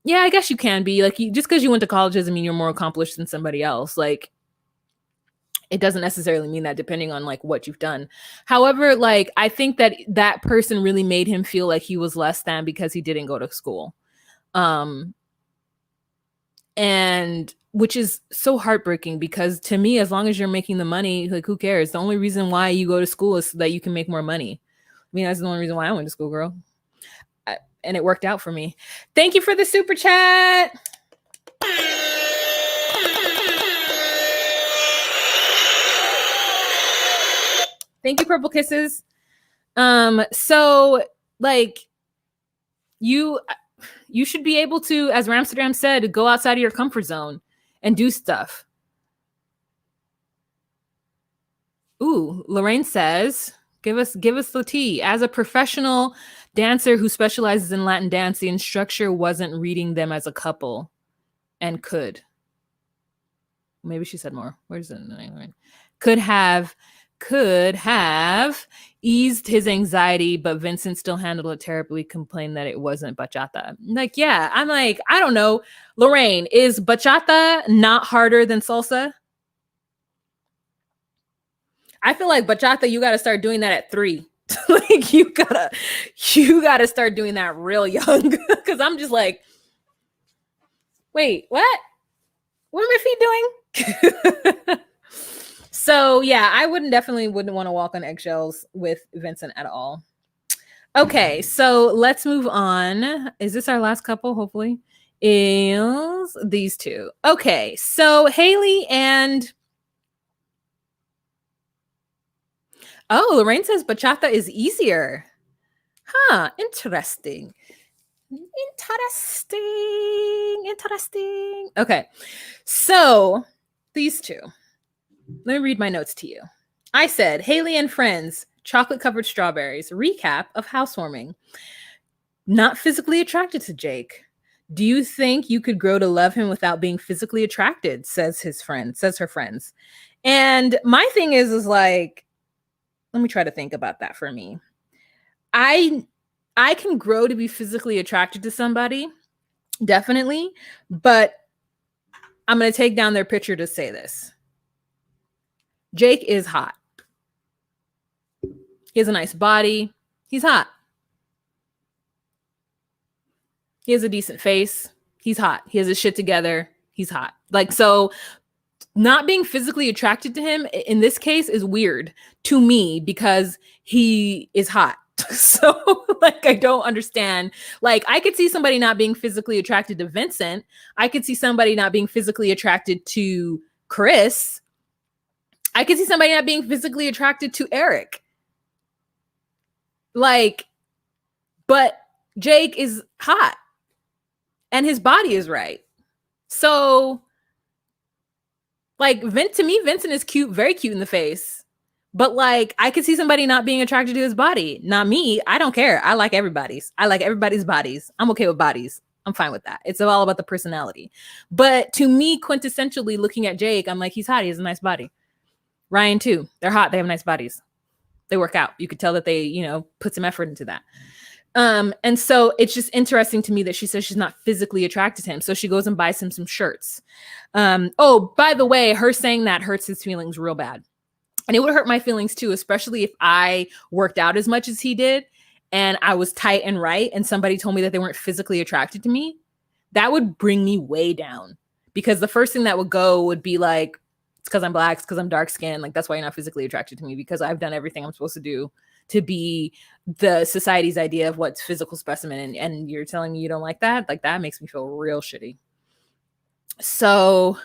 yeah, I guess you can be like, just because you went to college doesn't mean you're more accomplished than somebody else. Like, it doesn't necessarily mean that depending on like what you've done. However, like, I think that that person really made him feel like he was less than because he didn't go to school. And which is so heartbreaking because to me, as long as you're making the money, like, who cares? The only reason why you go to school is so that you can make more money. I mean, that's the only reason why I went to school, girl. And it worked out for me. Thank you for the super chat. Thank you, Purple Kisses. So like you should be able to, as Ramsterdam said, go outside of your comfort zone and do stuff. Ooh, Lorraine says, give us the tea. As a professional dancer who specializes in Latin dance, the instructor wasn't reading them as a couple and could. Maybe she said more. Where's the could have eased his anxiety, but Vincent still handled it terribly, complained that it wasn't bachata. Like, yeah, I'm like, I don't know. Lorraine, is bachata not harder than salsa? I feel like bachata, you got to start doing that at 3. Like, you gotta start doing that real young. Because I'm just like, wait, what are my feet doing? So yeah, I definitely wouldn't want to walk on eggshells with Vincent at all. Okay, so let's move on. Is this our last couple? Hopefully, is these two. Okay, so Haley and Lorraine says bachata is easier. Huh, interesting. Okay, so these two. Let me read my notes to you. I said, Haley and friends, chocolate-covered strawberries, recap of housewarming. Not physically attracted to Jake. Do you think you could grow to love him without being physically attracted? Says her friends. And my thing is like, let me try to think about that for me. I can grow to be physically attracted to somebody, definitely, but I'm going to take down their picture to say this. Jake is hot. He has a nice body. He's hot. He has a decent face. He's hot. He has his shit together. He's hot. Like, so not being physically attracted to him in this case is weird to me because he is hot. So like, I don't understand. Like, I could see somebody not being physically attracted to Vincent. I could see somebody not being physically attracted to Chris. I could see somebody not being physically attracted to Eric. Like, but Jake is hot and his body is right. So, like, to me, Vincent is cute, very cute in the face. But like, I could see somebody not being attracted to his body. Not me. I don't care. I like everybody's bodies. I'm okay with bodies. I'm fine with that. It's all about the personality. But to me, quintessentially looking at Jake, I'm like, he's hot. He has a nice body. Ryan too. They're hot. They have nice bodies. They work out. You could tell that they, you know, put some effort into that. And so it's just interesting to me that she says she's not physically attracted to him. So she goes and buys him some shirts. Oh, by the way, her saying that hurts his feelings real bad. And it would hurt my feelings too, especially if I worked out as much as he did and I was tight and right and somebody told me that they weren't physically attracted to me. That would bring me way down, because the first thing that would go would be like, it's because I'm black, it's because I'm dark skinned. Like, that's why you're not physically attracted to me, because I've done everything I'm supposed to do to be the society's idea of what's physical specimen. And you're telling me you don't like that? Like, that makes me feel real shitty. So,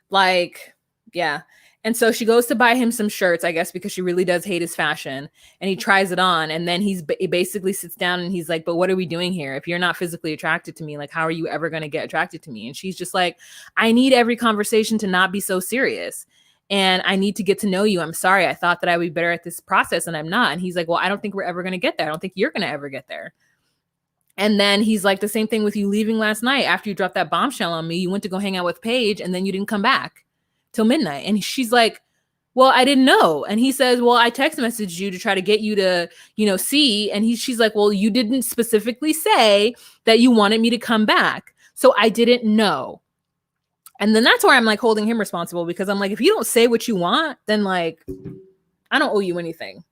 like, yeah. And so she goes to buy him some shirts, I guess, because she really does hate his fashion. And he tries it on. And then he basically sits down and he's like, but what are we doing here? If you're not physically attracted to me, like, how are you ever going to get attracted to me? And she's just like, I need every conversation to not be so serious. And I need to get to know you. I'm sorry. I thought that I would be better at this process and I'm not. And he's like, well, I don't think we're ever going to get there. I don't think you're going to ever get there. And then he's like, the same thing with you leaving last night after you dropped that bombshell on me. You went to go hang out with Paige and then you didn't come back till midnight. And she's like, well, I didn't know. And he says, well, I text messaged you to try to get you to, you know, see. And she's like, well, you didn't specifically say that you wanted me to come back. So I didn't know. And then that's where I'm like holding him responsible, because I'm like, if you don't say what you want, then like, I don't owe you anything.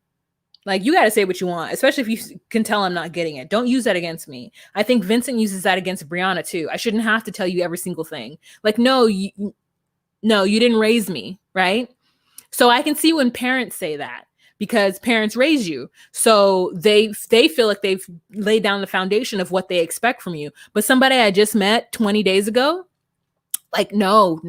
Like, you got to say what you want, especially if you can tell I'm not getting it. Don't use that against me. I think Vincent uses that against Brianna too. I shouldn't have to tell you every single thing. Like, no, you didn't raise me, right? So I can see when parents say that, because parents raise you. So they feel like they've laid down the foundation of what they expect from you. But somebody I just met 20 days ago, like, no.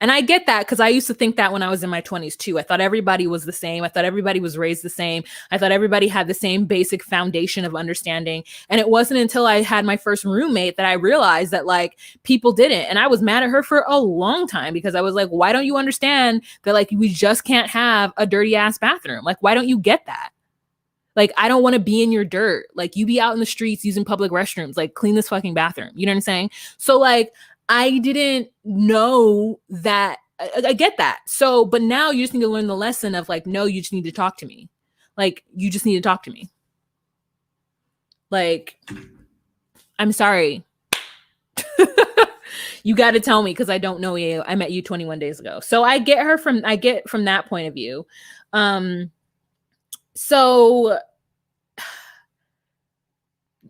And I get that, because I used to think that when I was in my 20s too. I thought everybody was the same. I thought everybody was raised the same. I thought everybody had the same basic foundation of understanding. And it wasn't until I had my first roommate that I realized that like people didn't. And I was mad at her for a long time, because I was like, why don't you understand that like we just can't have a dirty ass bathroom? Like, why don't you get that? Like, I don't want to be in your dirt. Like, you be out in the streets using public restrooms, like clean this fucking bathroom. You know what I'm saying? So like, I didn't know that. I get that. So, but now you just need to learn the lesson of like, no, you just need to talk to me. Like, you just need to talk to me. Like, I'm sorry. You got to tell me, because I don't know you. I met you 21 days ago. So I get from that point of view. So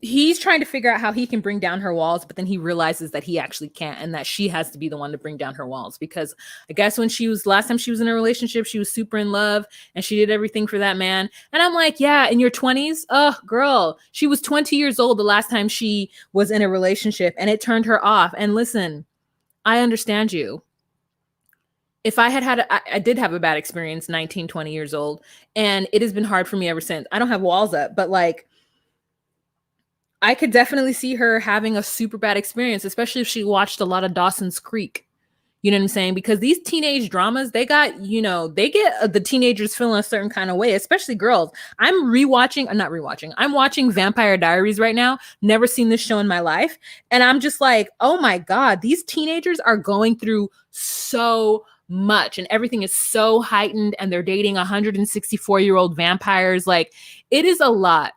he's trying to figure out how he can bring down her walls, but then he realizes that he actually can't, and that she has to be the one to bring down her walls, because I guess last time she was in a relationship, she was super in love and she did everything for that man. And I'm like, yeah, in your 20s, oh girl, she was 20 years old the last time she was in a relationship and it turned her off. And listen, I understand you. If I did have a bad experience 19, 20 years old, and it has been hard for me ever since. I don't have walls up, but like, I could definitely see her having a super bad experience, especially if she watched a lot of Dawson's Creek. You know what I'm saying? Because these teenage dramas, they get the teenagers feeling a certain kind of way, especially girls. I'm watching Vampire Diaries right now. Never seen this show in my life. And I'm just like, oh my God, these teenagers are going through so much and everything is so heightened, and they're dating 164-year-old vampires. Like, it is a lot.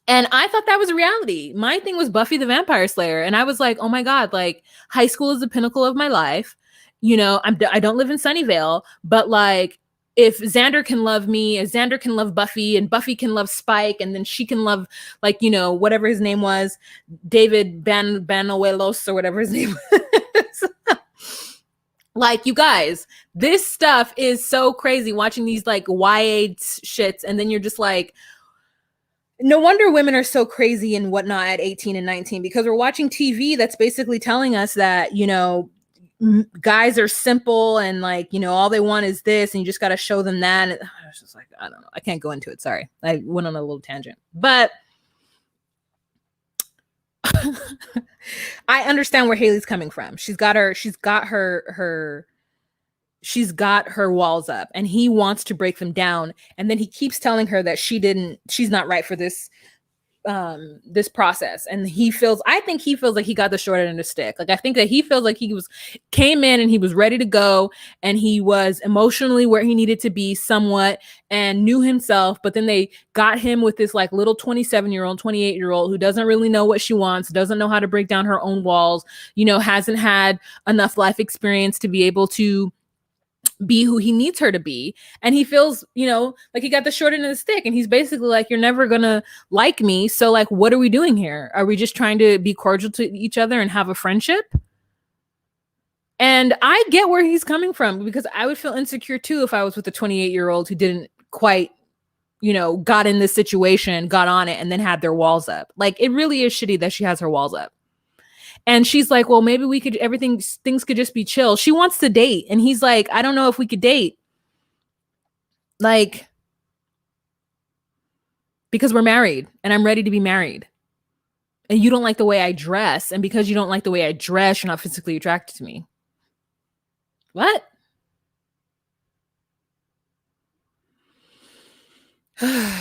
And I thought that was reality. My thing was Buffy the Vampire Slayer. And I was like, oh my God, like, high school is the pinnacle of my life. You know, I don't live in Sunnyvale, but like, if Xander can love me, if Xander can love Buffy, and Buffy can love Spike, and then she can love, like, you know, whatever his name was, David Banuelos or whatever his name was. Like, you guys, this stuff is so crazy, watching these like YA shits. And then you're just like, no wonder women are so crazy and whatnot at 18 and 19, because we're watching TV that's basically telling us that, you know, guys are simple and like, you know, all they want is this and you just got to show them that. And I was just like, I don't know. I can't go into it. Sorry. I went on a little tangent, but I understand where Haley's coming from. She's got her walls up and he wants to break them down. And then he keeps telling her that she's not right for this process. And I think he feels like he got the short end of the stick. Like, I think that he feels like came in and he was ready to go and he was emotionally where he needed to be somewhat and knew himself. But then they got him with this like little 27-year-old, 28-year-old who doesn't really know what she wants, doesn't know how to break down her own walls, you know, hasn't had enough life experience to be able to be who he needs her to be. And he feels, you know, like he got the short end of the stick and he's basically like, you're never gonna like me. So like, what are we doing here? Are we just trying to be cordial to each other and have a friendship? And I get where he's coming from because I would feel insecure too if I was with a 28-year-old who didn't quite, you know, got in this situation, got on it, and then had their walls up. Like, it really is shitty that she has her walls up. And she's like, well, maybe things could just be chill. She wants to date. And he's like, I don't know if we could date. Like, because we're married and I'm ready to be married. And you don't like the way I dress. And because you don't like the way I dress, you're not physically attracted to me. What?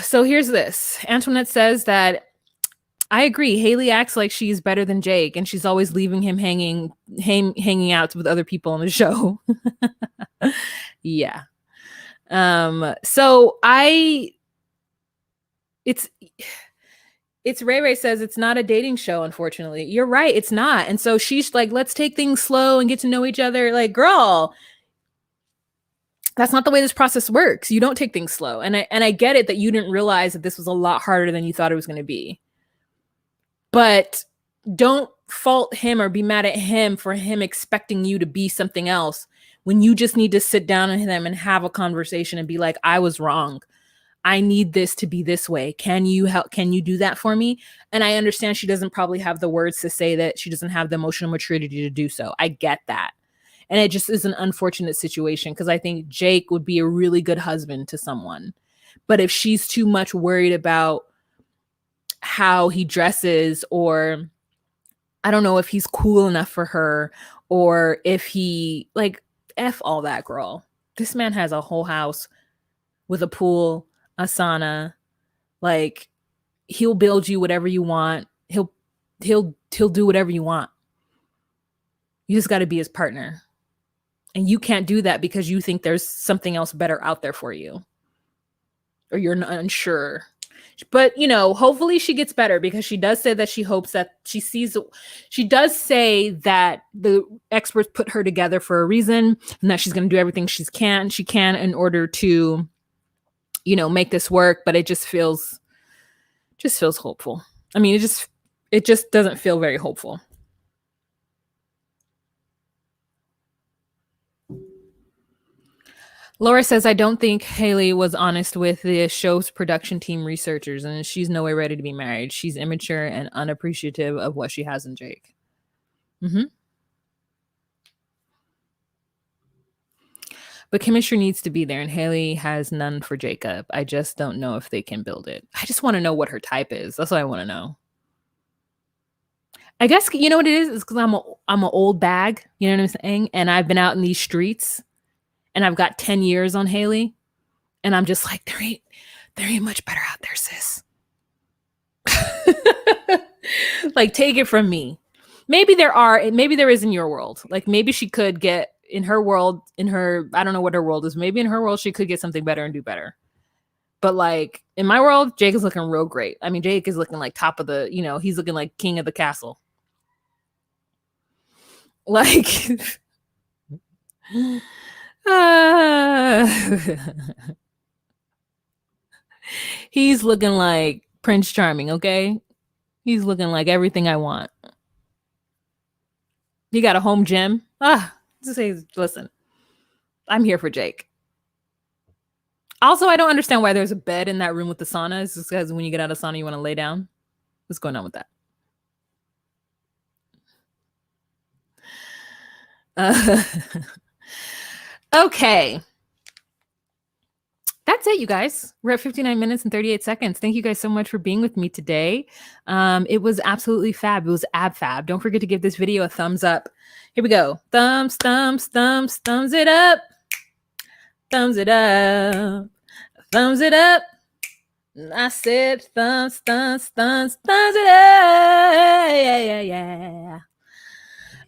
So here's this. Antoinette says that I agree. Haley acts like she's better than Jake, and she's always leaving him hanging out with other people on the show. Yeah. So it's Ray Ray says it's not a dating show, unfortunately. You're right, it's not. And so she's like, let's take things slow and get to know each other. Like, girl, that's not the way this process works. You don't take things slow. And I get it that you didn't realize that this was a lot harder than you thought it was going to be. But don't fault him or be mad at him for him expecting you to be something else when you just need to sit down with him and have a conversation and be like, I was wrong. I need this to be this way. Can you help? Can you do that for me? And I understand she doesn't probably have the words to say that. She doesn't have the emotional maturity to do so. I get that. And it just is an unfortunate situation because I think Jake would be a really good husband to someone. But if she's too much worried about how he dresses, or I don't know if he's cool enough for her, or if he, like, F all that, girl. This man has a whole house with a pool, a sauna. Like, he'll build you whatever you want. He'll do whatever you want. You just got to be his partner. And you can't do that because you think there's something else better out there for you, or you're unsure. But, you know, hopefully she gets better because she does say that she hopes that she does say that the experts put her together for a reason and that she's going to do everything she can in order to, you know, make this work. But it just feels hopeful. I mean, it just doesn't feel very hopeful. Laura says, I don't think Haley was honest with the show's production team researchers, and she's nowhere ready to be married. She's immature and unappreciative of what she has in Jake. Mm-hmm. But chemistry needs to be there, and Haley has none for Jacob. I just don't know if they can build it. I just want to know what her type is. That's what I want to know. I guess, you know what it is? It's because I'm an old bag, you know what I'm saying? And I've been out in these streets. And I've got 10 years on Haley. And I'm just like, there ain't much better out there, sis. Like, take it from me. Maybe there is in your world. Like, maybe she could get in her world, I don't know what her world is. Maybe in her world, she could get something better and do better. But like, in my world, Jake is looking real great. I mean, Jake is looking like top of the, you know, he's looking like king of the castle. Like, he's looking like Prince Charming, okay? He's looking like everything I want. You got a home gym? Just say, listen, I'm here for Jake. Also, I don't understand why there's a bed in that room with the sauna. It's just because when you get out of sauna, you want to lay down. What's going on with that? Okay. That's it, you guys. We're at 59 minutes and 38 seconds. Thank you guys so much for being with me today. It was absolutely fab. It was ab fab. Don't forget to give this video a thumbs up. Here we go. Thumbs, thumbs, thumbs, thumbs it up. Thumbs it up. Thumbs it up. I said thumbs, thumbs, thumbs, thumbs it up. Yeah.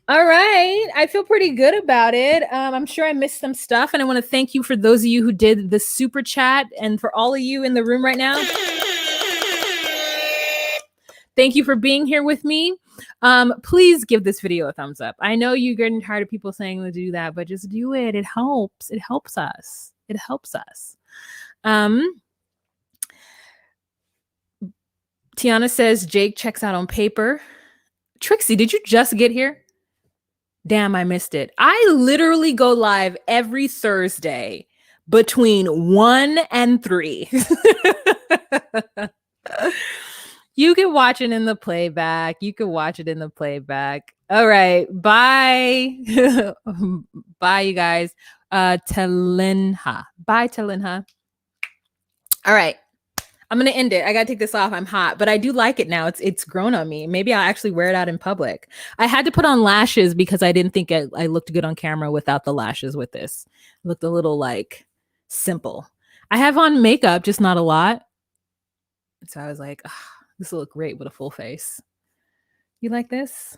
All right. I feel pretty good about it. I'm sure I missed some stuff. And I want to thank you for those of you who did the super chat and for all of you in the room right now. Thank you for being here with me. Please give this video a thumbs up. I know you're getting tired of people saying to do that, but just do it. It helps. It helps us. It helps us. Tiana says Jake checks out on paper. Trixie, did you just get here? Damn, I missed it. I literally go live every Thursday between 1 and 3. You can watch it in the playback. All right. Bye. Bye, you guys. Telinha. Bye, Telinha. All right. I'm going to end it. I got to take this off. I'm hot, but I do like it now. It's grown on me. Maybe I'll actually wear it out in public. I had to put on lashes because I didn't think I looked good on camera without the lashes with this. It looked a little like simple. I have on makeup, just not a lot. So I was like, this will look great with a full face. You like this?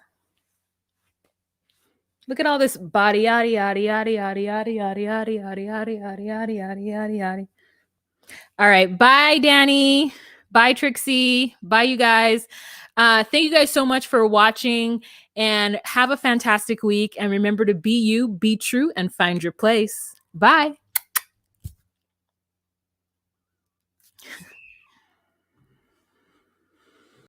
Look at all this body, yaddy, yaddy, yaddy, yaddy, yaddy, yaddy, yaddy, yaddy, yaddy, yaddy, yaddy, yaddy, yaddy, yaddy. All right. Bye, Danny. Bye, Trixie. Bye, you guys. Thank you guys so much for watching and have a fantastic week. And remember to be you, be true, and find your place. Bye.